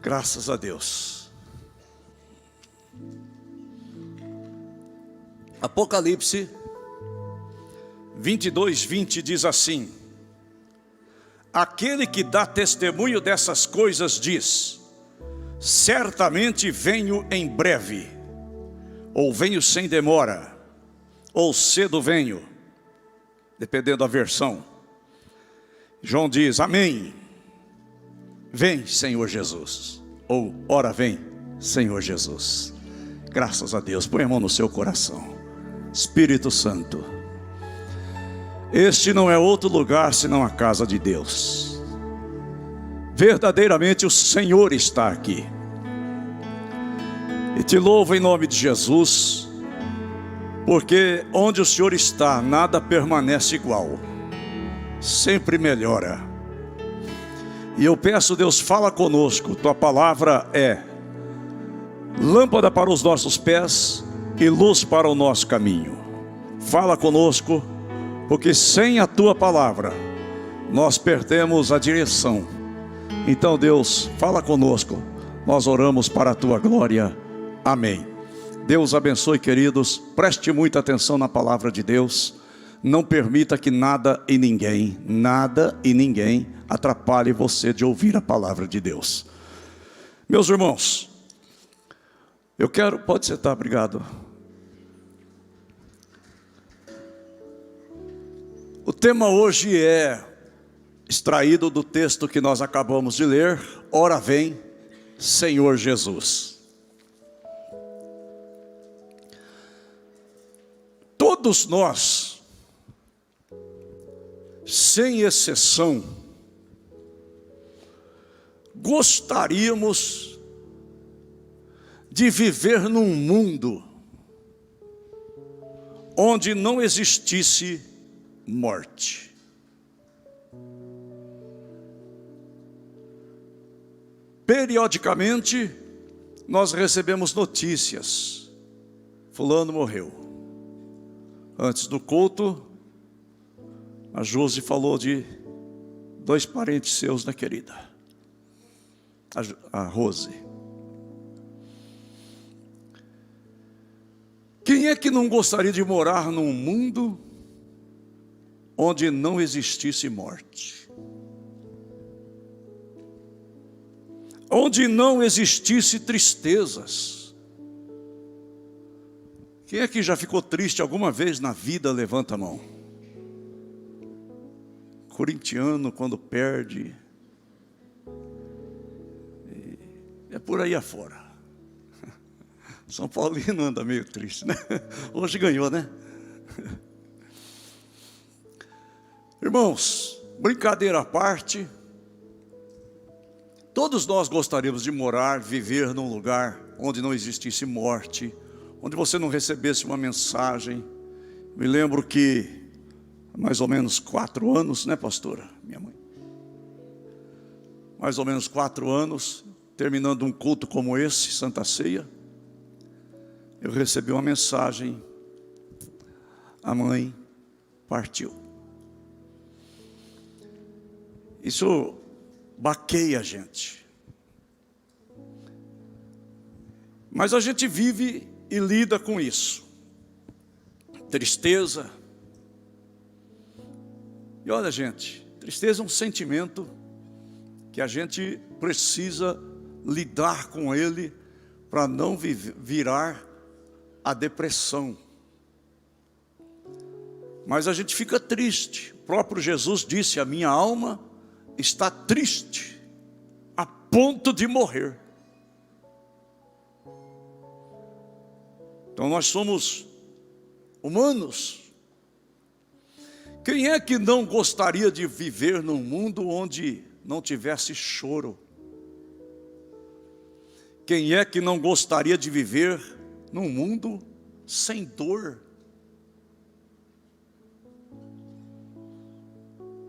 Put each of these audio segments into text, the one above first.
Graças a Deus. Apocalipse 22:20 diz assim: aquele que dá testemunho dessas coisas diz: certamente venho em breve, ou venho sem demora, ou cedo venho, dependendo da versão. João diz: amém, vem Senhor Jesus, ou ora vem Senhor Jesus. Graças a Deus. Põe a mão no seu coração. Espírito Santo, este não é outro lugar senão a casa de Deus. Verdadeiramente o Senhor está aqui. E te louvo em nome de Jesus, porque onde o Senhor está, nada permanece igual, sempre melhora. E eu peço, Deus, fala conosco. Tua palavra é lâmpada para os nossos pés e luz para o nosso caminho. Fala conosco, porque sem a tua palavra nós perdemos a direção. Então, Deus, fala conosco. Nós oramos para a tua glória. Amém. Deus abençoe, queridos. Preste muita atenção na palavra de Deus. Não permita que nada e ninguém atrapalhe você de ouvir a palavra de Deus. Meus irmãos, eu quero... Pode sentar, obrigado. O tema hoje é extraído do texto que nós acabamos de ler. Ora vem, Senhor Jesus. Todos nós, sem exceção, gostaríamos de viver num mundo onde não existisse morte. Periodicamente nós recebemos notícias: fulano morreu. Antes do culto, a Josi falou de 2 parentes seus, né, querida? A Rose. Quem é que não gostaria de morar num mundo onde não existisse morte? Onde não existisse tristezas? Quem é que já ficou triste alguma vez na vida? Levanta a mão. Corintiano, quando perde, é por aí afora. São Paulino anda meio triste, né? Hoje ganhou, né? Irmãos, brincadeira à parte, todos nós gostaríamos de morar, viver num lugar onde não existisse morte, onde você não recebesse uma mensagem. Me lembro que há mais ou menos 4 anos, né, pastora? Minha mãe. Mais ou menos 4 anos, terminando um culto como esse, Santa Ceia, eu recebi uma mensagem: a mãe partiu. Isso baqueia a gente. Mas a gente vive e lida com isso. Tristeza. E olha, gente, tristeza é um sentimento que a gente precisa lidar com ele para não virar a depressão. Mas a gente fica triste. O próprio Jesus disse: a minha alma está triste, a ponto de morrer. Então nós somos humanos. Quem é que não gostaria de viver num mundo onde não tivesse choro? Quem é que não gostaria de viver num mundo sem dor?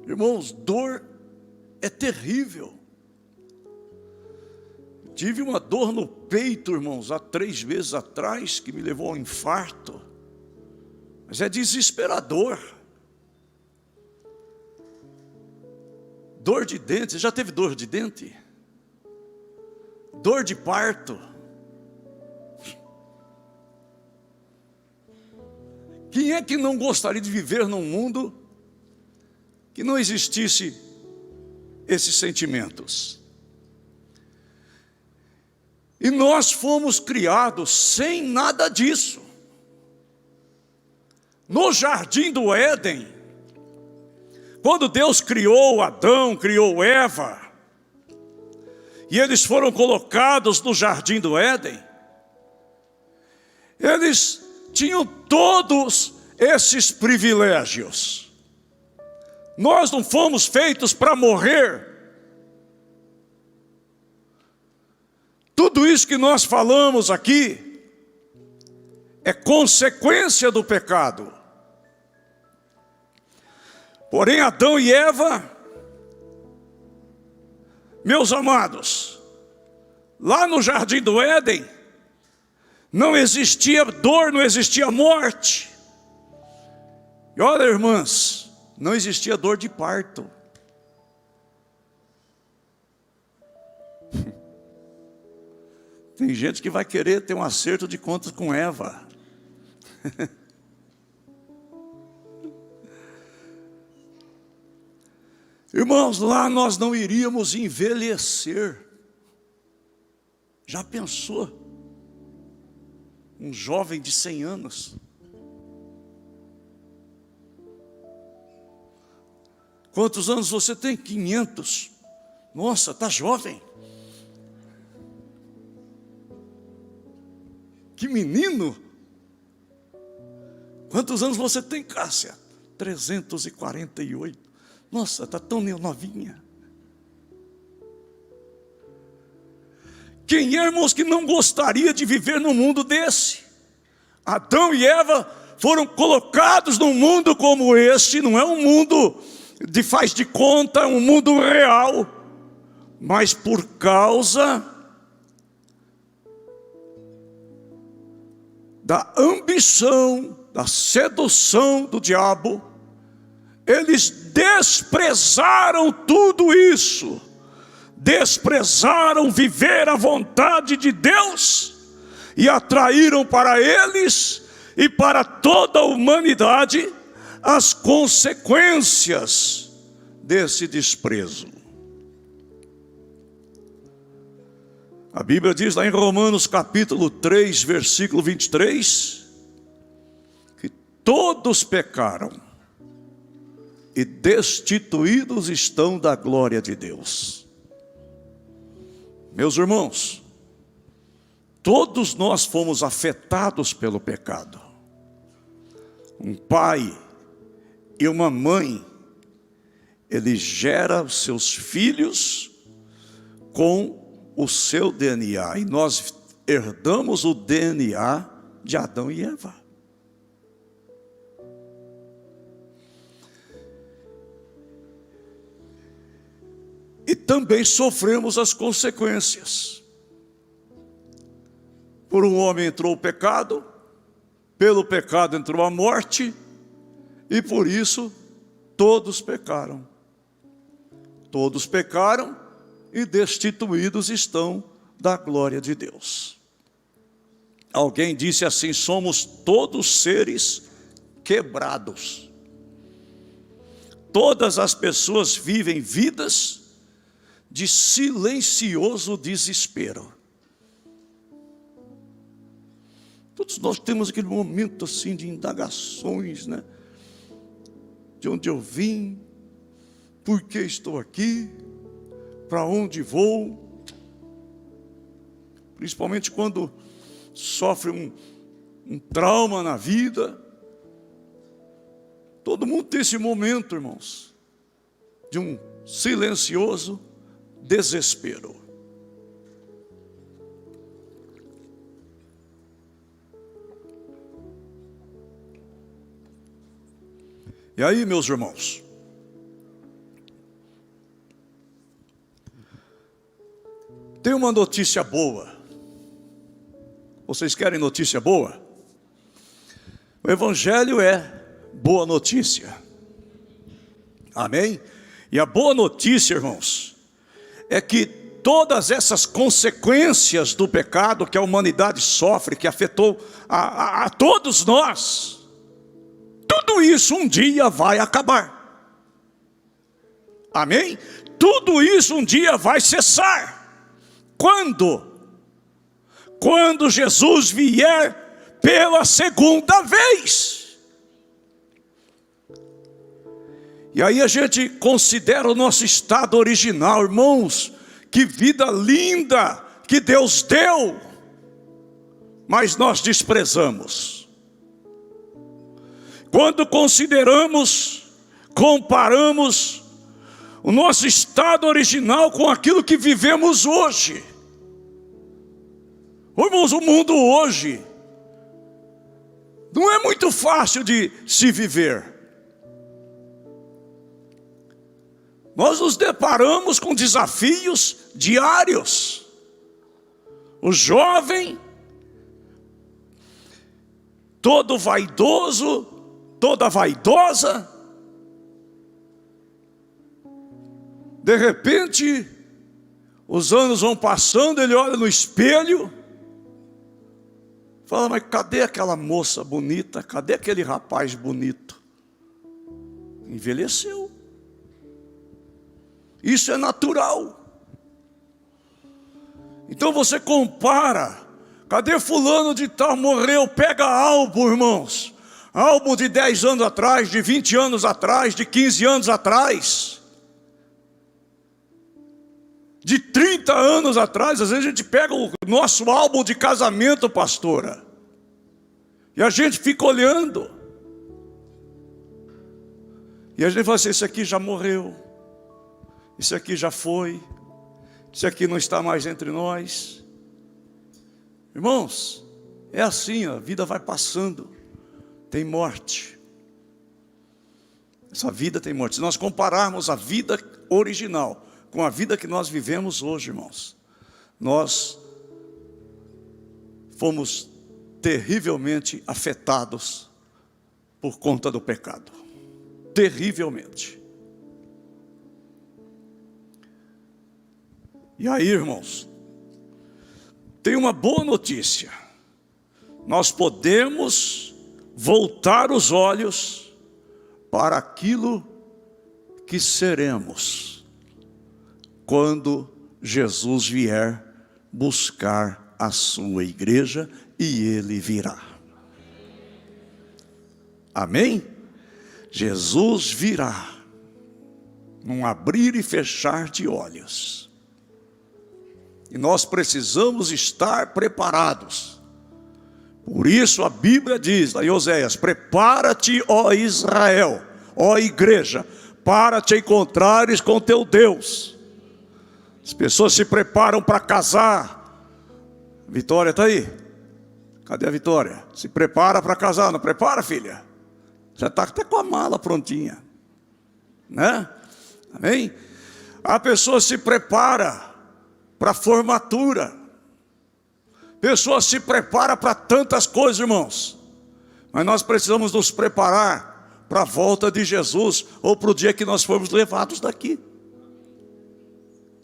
Irmãos, dor é terrível. Tive uma dor no peito, irmãos, há 3 meses atrás, que me levou ao infarto. Mas é desesperador. Dor de dente. Você já teve dor de dente? dor de parto. Quem é que não gostaria de viver num mundo que não existisse esses sentimentos? E nós fomos criados sem nada disso. No jardim do Éden, quando Deus criou Adão, criou Eva, e eles foram colocados no jardim do Éden, eles tinham todos esses privilégios. Nós não fomos feitos para morrer. Tudo isso que nós falamos aqui é consequência do pecado. Porém, Adão e Eva, meus amados, lá no jardim do Éden, não existia dor, não existia morte. E olha, irmãs, não existia dor de parto. Tem gente que vai querer ter um acerto de contas com Eva. Irmãos, lá nós não iríamos envelhecer. Já pensou? Um jovem de 100 anos. Quantos anos você tem? 500. Nossa, está jovem. Que menino. Quantos anos você tem, Cássia? 348. Nossa, está tão novinha. Quem é, irmãos, que não gostaria de viver num mundo desse? Adão e Eva foram colocados num mundo como este. Não é um mundo de faz de conta, é um mundo real. Mas por causa da ambição, da sedução do diabo, eles desprezaram tudo isso. Desprezaram viver a vontade de Deus e atraíram para eles e para toda a humanidade as consequências desse desprezo. A Bíblia diz lá em Romanos capítulo 3, versículo 23, que todos pecaram e destituídos estão da glória de Deus. Meus irmãos, todos nós fomos afetados pelo pecado. Um pai e uma mãe, ele gera os seus filhos com o seu DNA. E nós herdamos o DNA de Adão e Eva. E também sofremos as consequências. Por um homem entrou o pecado, pelo pecado entrou a morte, e por isso todos pecaram. Todos pecaram e destituídos estão da glória de Deus. Alguém disse assim: somos todos seres quebrados. Todas as pessoas vivem vidas de silencioso desespero. Todos nós temos aquele momento assim de indagações, né? De onde eu vim, por que estou aqui, para onde vou. Principalmente quando sofre um trauma na vida. Todo mundo tem esse momento, irmãos, de um silencioso desespero. E aí, meus irmãos, tem uma notícia boa. Vocês querem notícia boa? O Evangelho é boa notícia. Amém? E a boa notícia, irmãos, é que todas essas consequências do pecado que a humanidade sofre, que afetou a todos nós, tudo isso um dia vai acabar. Amém? Tudo isso um dia vai cessar. Quando? Quando Jesus vier pela segunda vez. E aí a gente considera o nosso estado original, irmãos. Que vida linda que Deus deu, mas nós desprezamos. Quando consideramos, comparamos o nosso estado original com aquilo que vivemos hoje. Irmãos, o mundo hoje não é muito fácil de se viver. Nós nos deparamos com desafios diários. O jovem, todo vaidoso, toda vaidosa, de repente, os anos vão passando, ele olha no espelho, fala, mas cadê aquela moça bonita? Cadê aquele rapaz bonito? Envelheceu. Isso é natural. Então você compara. Cadê fulano de tal? Morreu. Pega álbum, irmãos. Álbum de 10 anos atrás, de 20 anos atrás, de 15 anos atrás, de 30 anos atrás. Às vezes a gente pega o nosso álbum de casamento, pastora, e a gente fica olhando. E a gente fala assim, esse aqui já morreu. Isso aqui já foi, isso aqui não está mais entre nós. Irmãos, é assim, a vida vai passando, tem morte. Essa vida tem morte. Se nós compararmos a vida original com a vida que nós vivemos hoje, irmãos, nós fomos terrivelmente afetados por conta do pecado. Terrivelmente. E aí, irmãos, tem uma boa notícia. Nós podemos voltar os olhos para aquilo que seremos quando Jesus vier buscar a sua igreja, e Ele virá. Amém? Jesus virá, num abrir e fechar de olhos. E nós precisamos estar preparados. Por isso a Bíblia diz, lá em Oséias, prepara-te, ó Israel, ó igreja, para te encontrares com teu Deus. As pessoas se preparam para casar. Vitória está aí? Cadê a Vitória? Se prepara para casar, não prepara, filha? Já está até com a mala prontinha, né? Amém? A pessoa se prepara para a formatura. Pessoa se prepara para tantas coisas, irmãos. Mas nós precisamos nos preparar para a volta de Jesus, ou para o dia que nós formos levados daqui.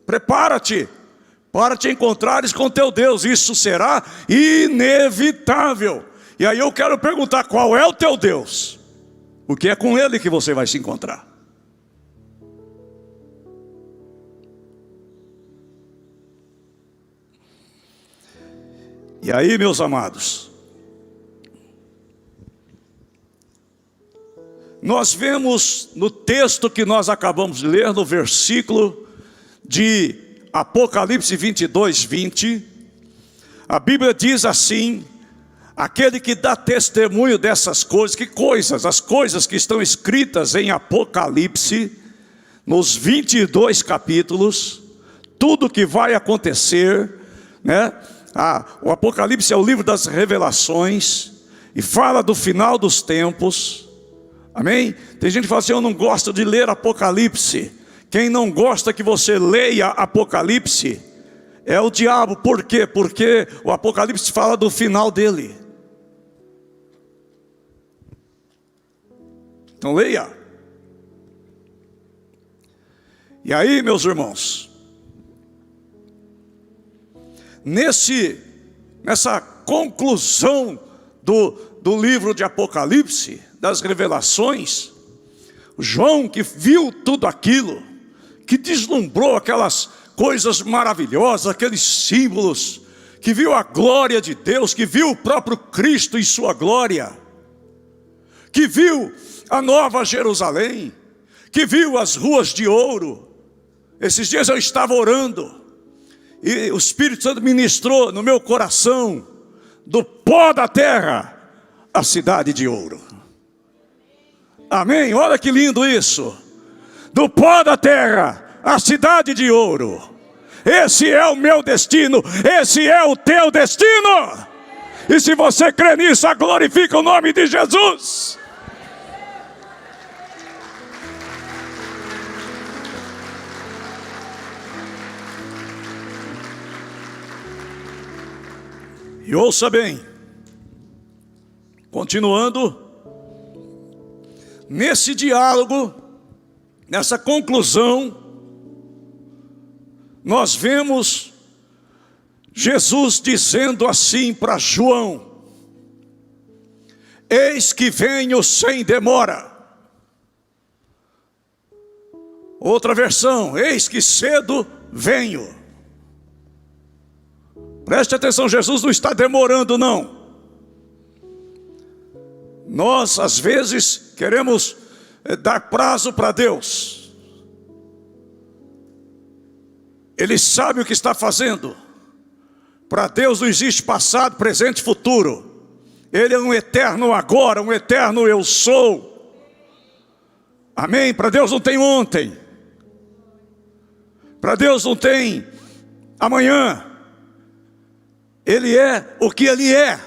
Prepara-te para te encontrares com teu Deus. Isso será inevitável. E aí eu quero perguntar, qual é o teu Deus? Porque é com Ele que você vai se encontrar. E aí, meus amados, nós vemos no texto que nós acabamos de ler, no versículo de Apocalipse 22, 20, a Bíblia diz assim: aquele que dá testemunho dessas coisas. Que coisas? As coisas que estão escritas em Apocalipse, nos 22 capítulos, tudo que vai acontecer, né? O Apocalipse é o livro das revelações, e fala do final dos tempos. Amém? Tem gente que fala assim, eu não gosto de ler Apocalipse. Quem não gosta que você leia Apocalipse é o diabo. Por quê? Porque o Apocalipse fala do final dele. Então leia. E aí, meus irmãos, nessa conclusão do livro de Apocalipse, das revelações, João, que viu tudo aquilo, que deslumbrou aquelas coisas maravilhosas, aqueles símbolos, que viu a glória de Deus, que viu o próprio Cristo em sua glória, que viu a nova Jerusalém, que viu as ruas de ouro. Esses dias eu estava orando, e o Espírito Santo ministrou no meu coração, do pó da terra, a cidade de ouro. Amém? Olha que lindo isso. Do pó da terra, a cidade de ouro. Esse é o meu destino, esse é o teu destino. E se você crê nisso, glorifica o nome de Jesus. E ouça bem, continuando, nesse diálogo, nessa conclusão, nós vemos Jesus dizendo assim para João: eis que venho sem demora. Outra versão: eis que cedo venho. Preste atenção, Jesus não está demorando, não. Nós, às vezes, queremos dar prazo para Deus. Ele sabe o que está fazendo. Para Deus não existe passado, presente e futuro. Ele é um eterno agora, um eterno eu sou. Amém? Para Deus não tem ontem. Para Deus não tem amanhã. Ele é o que Ele é.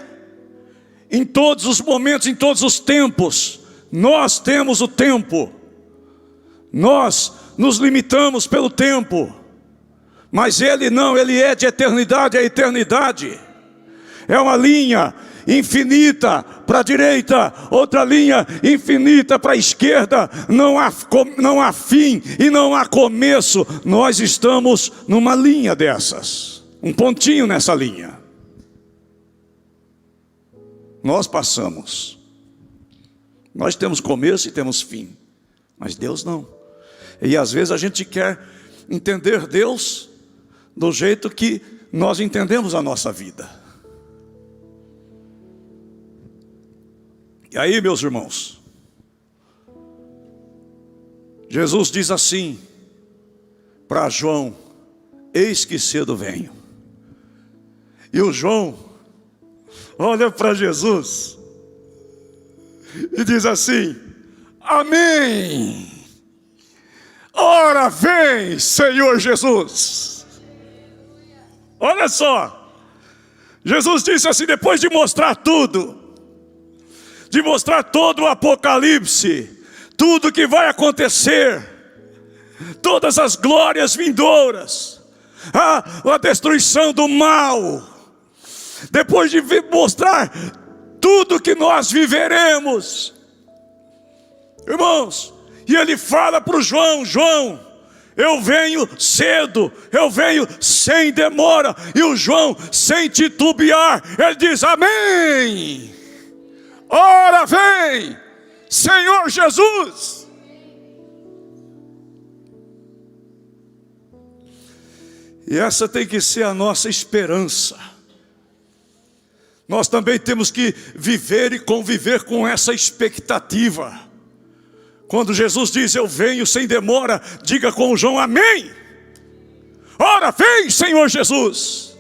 Em todos os momentos, em todos os tempos. Nós temos o tempo. Nós nos limitamos pelo tempo. Mas Ele não, Ele é de eternidade a eternidade. É uma linha infinita para a direita, outra linha infinita para a esquerda. Não há fim e não há começo. Nós estamos numa linha dessas. Um pontinho nessa linha. Nós passamos. Nós temos começo e temos fim. Mas Deus não. E às vezes a gente quer entender Deus do jeito que nós entendemos a nossa vida. E aí, meus irmãos, Jesus diz assim para João: eis que cedo venho. E o João olha para Jesus e diz assim: amém. Ora vem, Senhor Jesus. Olha só, Jesus disse assim, depois de mostrar tudo, de mostrar todo o Apocalipse, tudo que vai acontecer, todas as glórias vindouras, a destruição do mal, depois de mostrar tudo que nós viveremos, irmãos, e ele fala para o João: João, eu venho cedo, eu venho sem demora. E o João, sem titubear, ele diz: amém. Ora vem, Senhor Jesus. E essa tem que ser a nossa esperança. Nós também temos que viver e conviver com essa expectativa. Quando Jesus diz: eu venho sem demora, diga com João: amém. Ora vem, Senhor Jesus.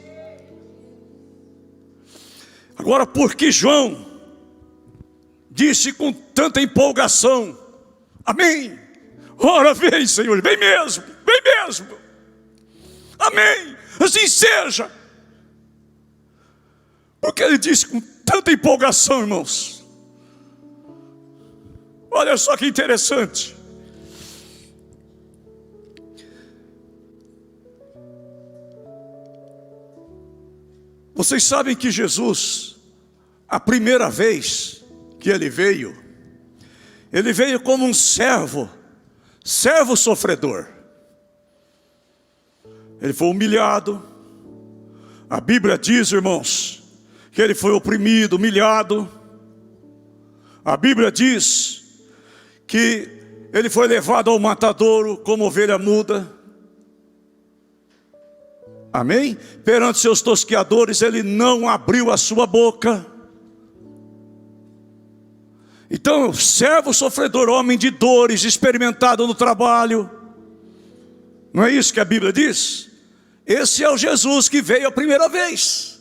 Agora, por que João disse com tanta empolgação: amém? Ora vem, Senhor, vem mesmo, amém, assim seja. Porque ele disse com tanta empolgação, irmãos? Olha só que interessante. Vocês sabem que Jesus, a primeira vez que ele veio como um servo sofredor. Ele foi humilhado, A Bíblia diz, irmãos, que ele foi oprimido, humilhado. A Bíblia diz que ele foi levado ao matadouro como ovelha muda. Amém? Perante seus tosqueadores ele não abriu a sua boca. Então, servo sofredor, homem de dores, experimentado no trabalho. Não é isso que a Bíblia diz? Esse é o Jesus que veio a primeira vez.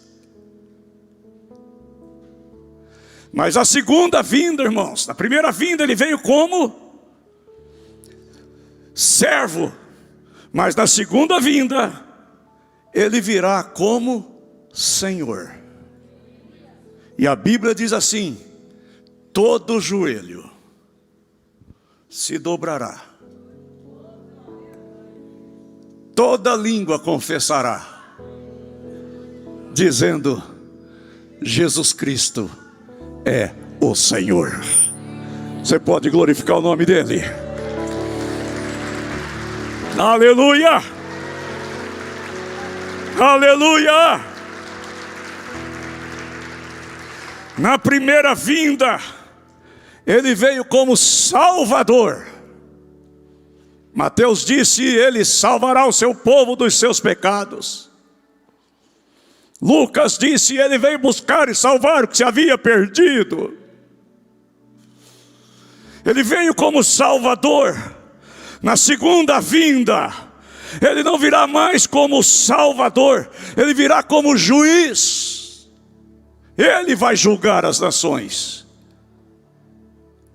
Mas a segunda vinda, irmãos, na primeira vinda ele veio como servo. Mas na segunda vinda, ele virá como Senhor. E a Bíblia diz assim: todo joelho se dobrará, toda língua confessará, dizendo: Jesus Cristo é o Senhor. Você pode glorificar o nome dele. Aleluia! Aleluia! Na primeira vinda, ele veio como Salvador. Mateus disse: ele salvará o seu povo dos seus pecados. Lucas disse: ele veio buscar e salvar o que se havia perdido. Ele veio como Salvador. Na segunda vinda, ele não virá mais como Salvador, ele virá como juiz. Ele vai julgar as nações.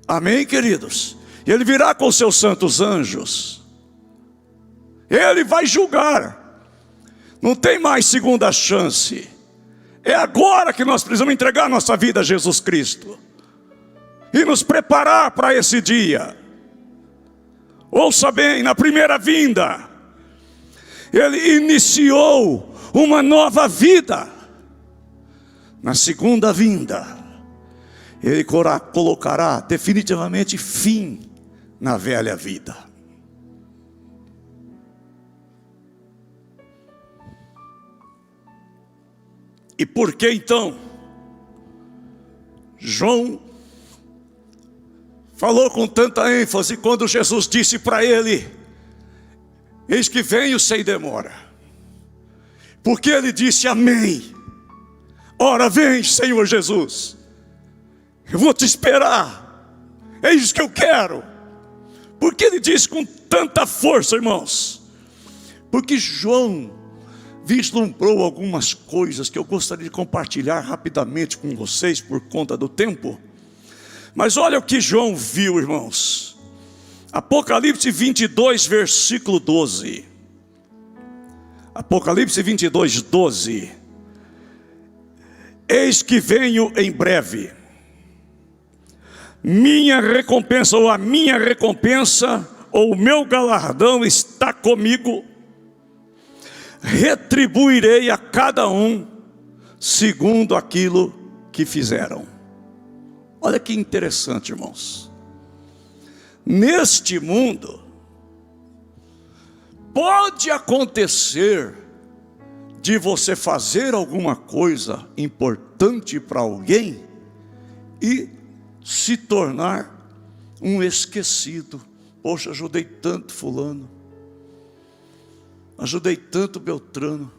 Amém, queridos? E ele virá com seus santos anjos. Ele vai julgar. Não tem mais segunda chance. É agora que nós precisamos entregar nossa vida a Jesus Cristo e nos preparar para esse dia. Ouça bem, na primeira vinda, ele iniciou uma nova vida. Na segunda vinda, ele colocará definitivamente fim na velha vida. E por que então João falou com tanta ênfase quando Jesus disse para ele: eis que venho sem demora? Porque ele disse: amém. Ora vem, Senhor Jesus, eu vou te esperar, é isso que eu quero. Porque ele disse com tanta força, irmãos? Porque João vislumbrou algumas coisas que eu gostaria de compartilhar rapidamente com vocês por conta do tempo. Mas olha o que João viu, irmãos. Apocalipse 22, versículo 12. Apocalipse 22, 12. Eis que venho em breve. Minha recompensa, ou a minha recompensa, ou o meu galardão está comigo. Retribuirei a cada um segundo aquilo que fizeram. Olha que interessante, irmãos. Neste mundo, pode acontecer de você fazer alguma coisa importante para alguém e se tornar um esquecido. Poxa, ajudei tanto fulano, ajudei tanto Beltrano,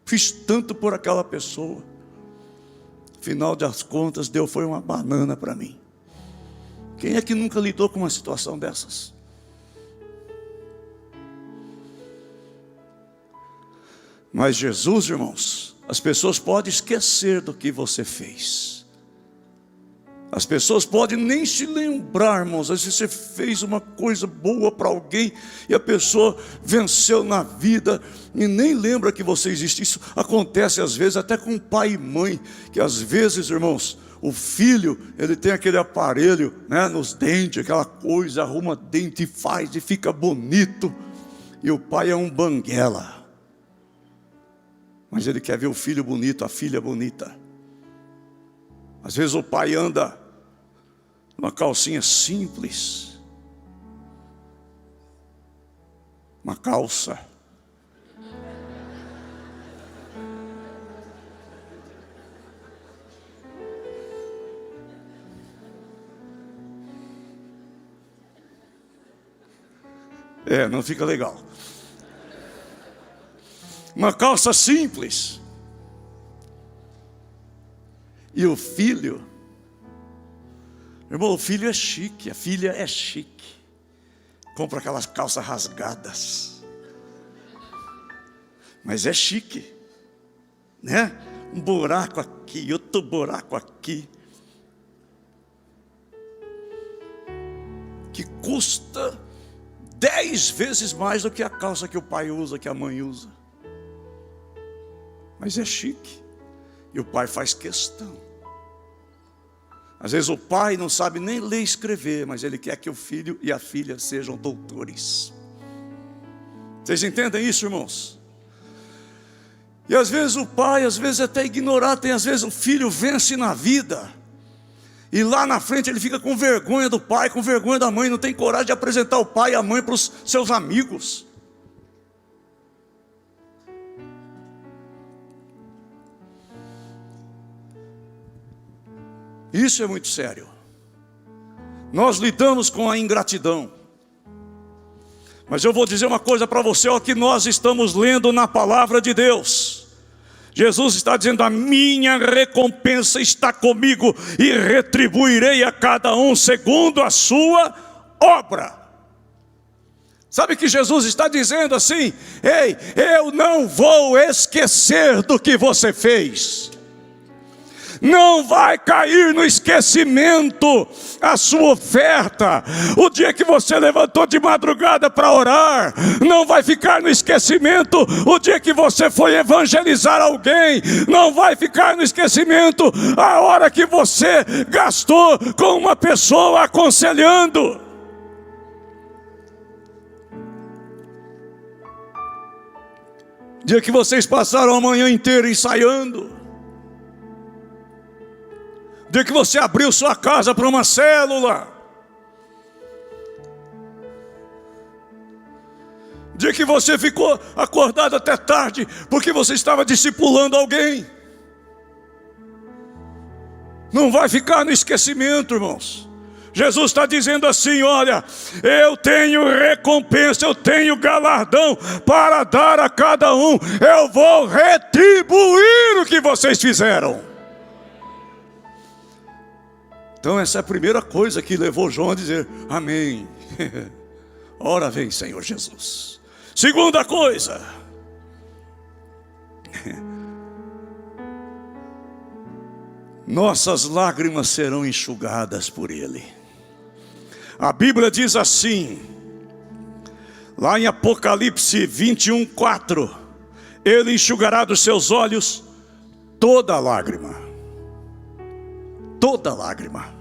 fiz tanto por aquela pessoa. Afinal das contas, Deus foi uma banana para mim. Quem é que nunca lidou com uma situação dessas? Mas Jesus, irmãos, as pessoas podem esquecer do que você fez. As pessoas podem nem se lembrar, irmãos. Às vezes você fez uma coisa boa para alguém e a pessoa venceu na vida e nem lembra que você existe. Isso acontece às vezes até com pai e mãe, que às vezes, irmãos, o filho, ele tem aquele aparelho, né, nos dentes, aquela coisa, arruma dente e faz e fica bonito, e o pai é um banguela. Mas ele quer ver o filho bonito, a filha bonita. Às vezes o pai anda numa calcinha simples, uma calça, Não fica legal. Uma calça simples. E o filho, irmão, o filho é chique, a filha é chique. Compra aquelas calças rasgadas. Mas é chique, né? Um buraco aqui, outro buraco aqui. Que custa 10 vezes mais do que a calça que o pai usa, que a mãe usa. Mas é chique. E o pai faz questão. Às vezes o pai não sabe nem ler e escrever, mas ele quer que o filho e a filha sejam doutores. Vocês entendem isso, irmãos? E às vezes o pai, às vezes até ignorar, às vezes o filho vence na vida. E lá na frente ele fica com vergonha do pai, com vergonha da mãe, não tem coragem de apresentar o pai e a mãe para os seus amigos. Isso é muito sério. Nós lidamos com a ingratidão. Mas eu vou dizer uma coisa para você, ó, que nós estamos lendo na palavra de Deus. Jesus está dizendo: a minha recompensa está comigo e retribuirei a cada um segundo a sua obra. Sabe que Jesus está dizendo assim: ei, eu não vou esquecer do que você fez. Não vai cair no esquecimento a sua oferta. O dia que você levantou de madrugada para orar, não vai ficar no esquecimento. O dia que você foi evangelizar alguém, não vai ficar no esquecimento a hora que você gastou com uma pessoa aconselhando. Dia que vocês passaram a manhã inteira ensaiando. Dia que você abriu sua casa para uma célula. Dia que você ficou acordado até tarde porque você estava discipulando alguém. Não vai ficar no esquecimento, irmãos. Jesus está dizendo assim: olha, eu tenho recompensa, eu tenho galardão para dar a cada um. Eu vou retribuir o que vocês fizeram. Então essa é a primeira coisa que levou João a dizer: amém. Ora vem, Senhor Jesus. Segunda coisa, nossas lágrimas serão enxugadas por Ele. A Bíblia diz assim, lá em Apocalipse 21:4: Ele enxugará dos seus olhos toda lágrima. Toda lágrima.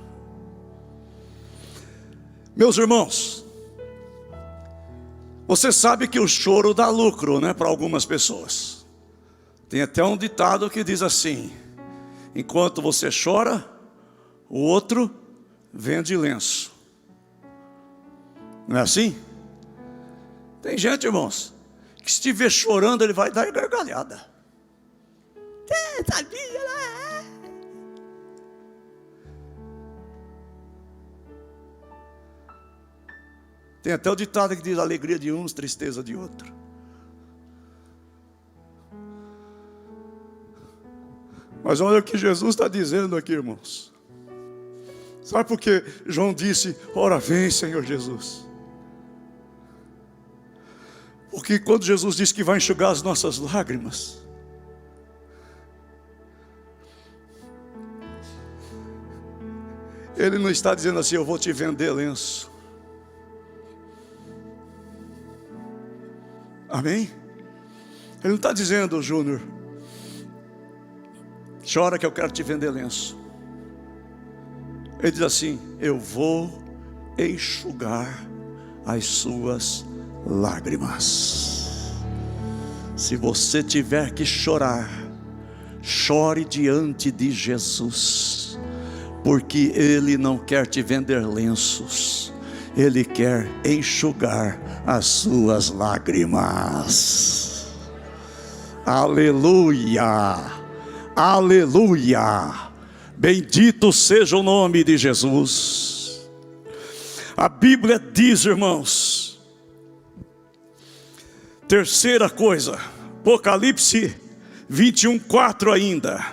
Meus irmãos, você sabe que o choro dá lucro, né, para algumas pessoas. Tem até um ditado que diz assim: enquanto você chora, o outro vende lenço. Não é assim? Tem gente, irmãos, que se estiver chorando, ele vai dar gargalhada. Sabia, né? Tem até o ditado que diz: alegria de uns, tristeza de outro. Mas olha o que Jesus está dizendo aqui, irmãos. Sabe por que João disse: ora vem, Senhor Jesus? Porque quando Jesus disse que vai enxugar as nossas lágrimas, Ele não está dizendo assim: eu vou te vender lenço. Amém? Ele não está dizendo: Júnior, chora que eu quero te vender lenço. Ele diz assim: eu vou enxugar as suas lágrimas. Se você tiver que chorar, chore diante de Jesus, porque Ele não quer te vender lenços, Ele quer enxugar as suas lágrimas. Aleluia, aleluia, bendito seja o nome de Jesus. A Bíblia diz, irmãos, Terceira coisa, Apocalipse 21:4 ainda.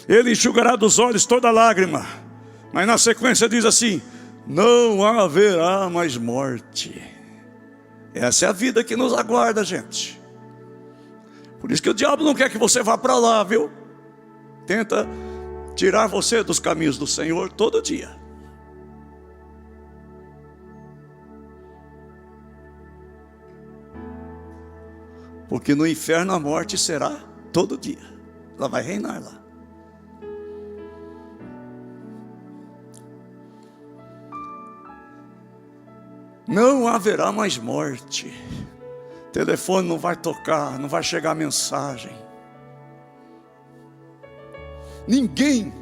Ele enxugará dos olhos toda lágrima. Mas na sequência diz assim: não haverá mais morte. Essa é a vida que nos aguarda, gente. Por isso que o diabo não quer que você vá para lá, viu? Tenta tirar você dos caminhos do Senhor todo dia. Porque no inferno a morte será todo dia. Ela vai reinar lá. Não haverá mais morte. Telefone não vai tocar, não vai chegar mensagem. Ninguém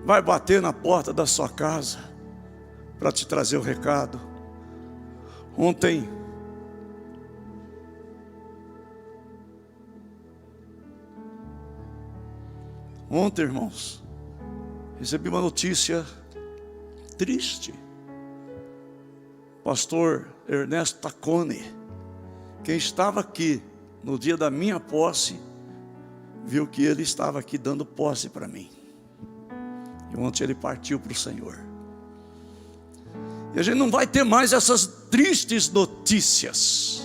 vai bater na porta da sua casa para te trazer o recado. Ontem, irmãos, recebi uma notícia triste. Pastor Ernesto Taccone, quem estava aqui no dia da minha posse, viu que ele estava aqui dando posse para mim. E ontem ele partiu para o Senhor. E a gente não vai ter mais essas tristes notícias.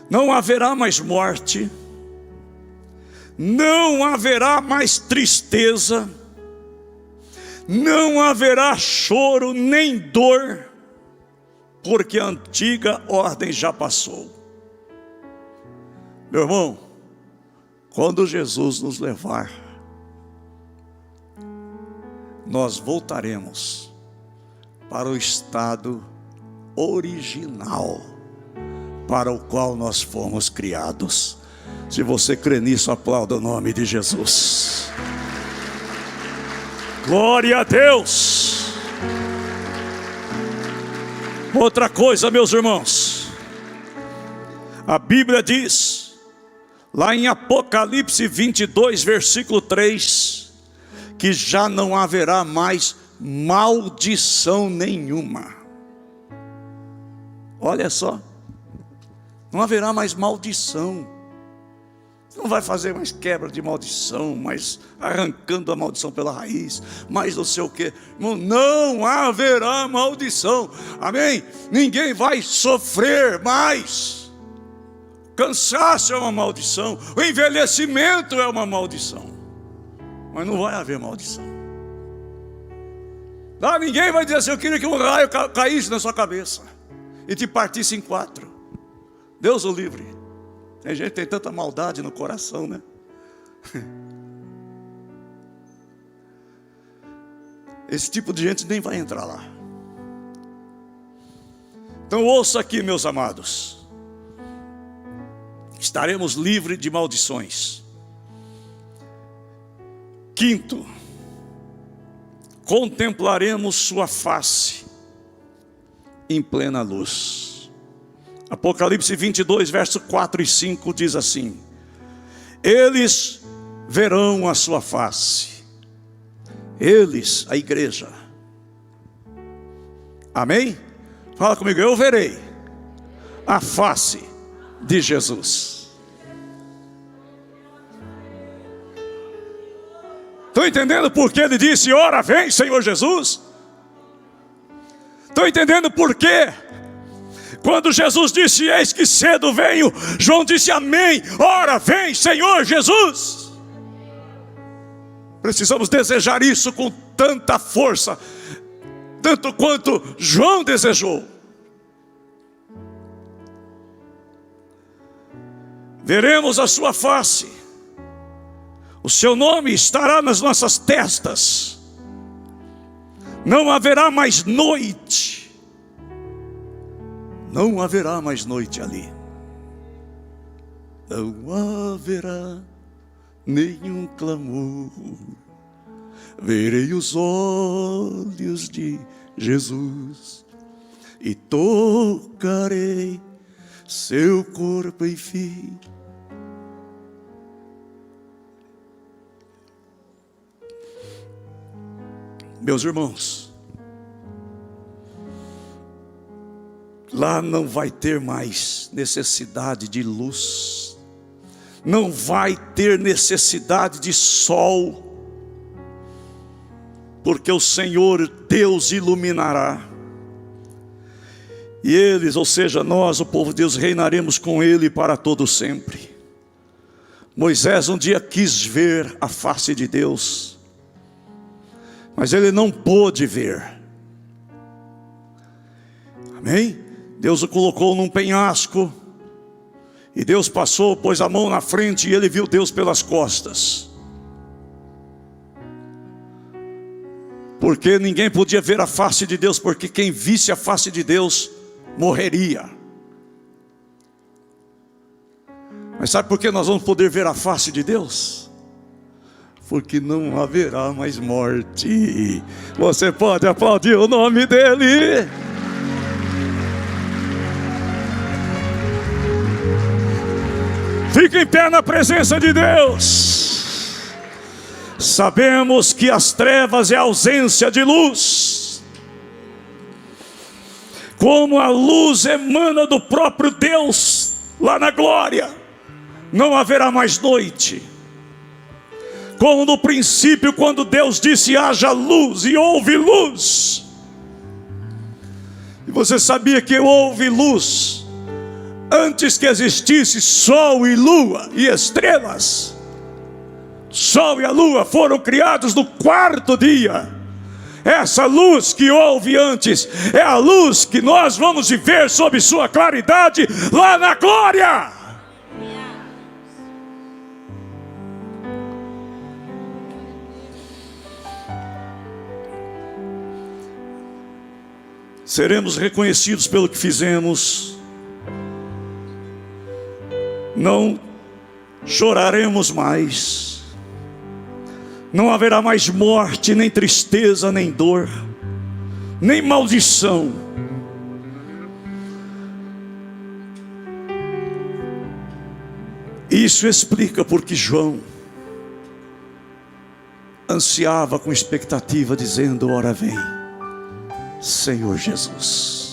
Não haverá mais morte. Não haverá mais tristeza. Não haverá choro nem dor, porque a antiga ordem já passou. Meu irmão, quando Jesus nos levar, nós voltaremos para o estado original para o qual nós fomos criados. Se você crê nisso, aplauda o nome de Jesus. Glória a Deus. Outra coisa, meus irmãos, a Bíblia diz, lá em Apocalipse 22, versículo 3, que já não haverá mais maldição nenhuma. Olha só, não haverá mais maldição. Não vai fazer mais quebra de maldição, mais arrancando a maldição pela raiz, mais não sei o que. Não haverá maldição, amém? Ninguém vai sofrer mais. Cansaço é uma maldição, o envelhecimento é uma maldição, mas não vai haver maldição. Ninguém vai dizer assim: eu queria que um raio caísse na sua cabeça e te partisse em 4. Deus o livre. Tem gente que tem tanta maldade no coração, né? Esse tipo de gente nem vai entrar lá. Então ouça aqui, meus amados. Estaremos livres de maldições. Quinto, contemplaremos sua face em plena luz. Apocalipse 22, verso 4 e 5 diz assim: eles verão a sua face. Eles, a igreja. Amém? Fala comigo: eu verei a face de Jesus. Estão entendendo por que ele disse: ora vem, Senhor Jesus? Estão entendendo por quê? Quando Jesus disse: eis que cedo venho, João disse: amém, ora vem, Senhor Jesus. Precisamos desejar isso com tanta força, tanto quanto João desejou. Veremos a sua face, o seu nome estará nas nossas testas. Não haverá mais noite. Não haverá mais noite ali. Não haverá nenhum clamor. Verei os olhos de Jesus e tocarei seu corpo, enfim. Meus irmãos, Lá não vai ter mais necessidade de luz, não vai ter necessidade de sol, porque o Senhor Deus iluminará. E eles, ou seja, nós, o povo de Deus, reinaremos com Ele para todo sempre. Moisés um dia quis ver a face de Deus, mas ele não pôde ver. Amém? Deus o colocou num penhasco, e Deus passou, pôs a mão na frente, e ele viu Deus pelas costas. Porque ninguém podia ver a face de Deus, porque quem visse a face de Deus morreria. Mas sabe por que nós vamos poder ver a face de Deus? Porque não haverá mais morte. Você pode aplaudir o nome dEle. Fique em pé na presença de Deus. Sabemos que as trevas é a ausência de luz. Como a luz emana do próprio Deus lá na glória, não haverá mais noite. Como no princípio, quando Deus disse haja luz, e houve luz. E você sabia que houve luz antes que existisse sol e lua e estrelas? Sol e a lua foram criados no quarto dia. Essa luz que houve antes é a luz que nós vamos viver sob sua claridade lá na glória. Seremos reconhecidos pelo que fizemos. Não choraremos mais. Não haverá mais morte, nem tristeza, nem dor, nem maldição. Isso explica porque João ansiava com expectativa, dizendo: ora vem, Senhor Jesus.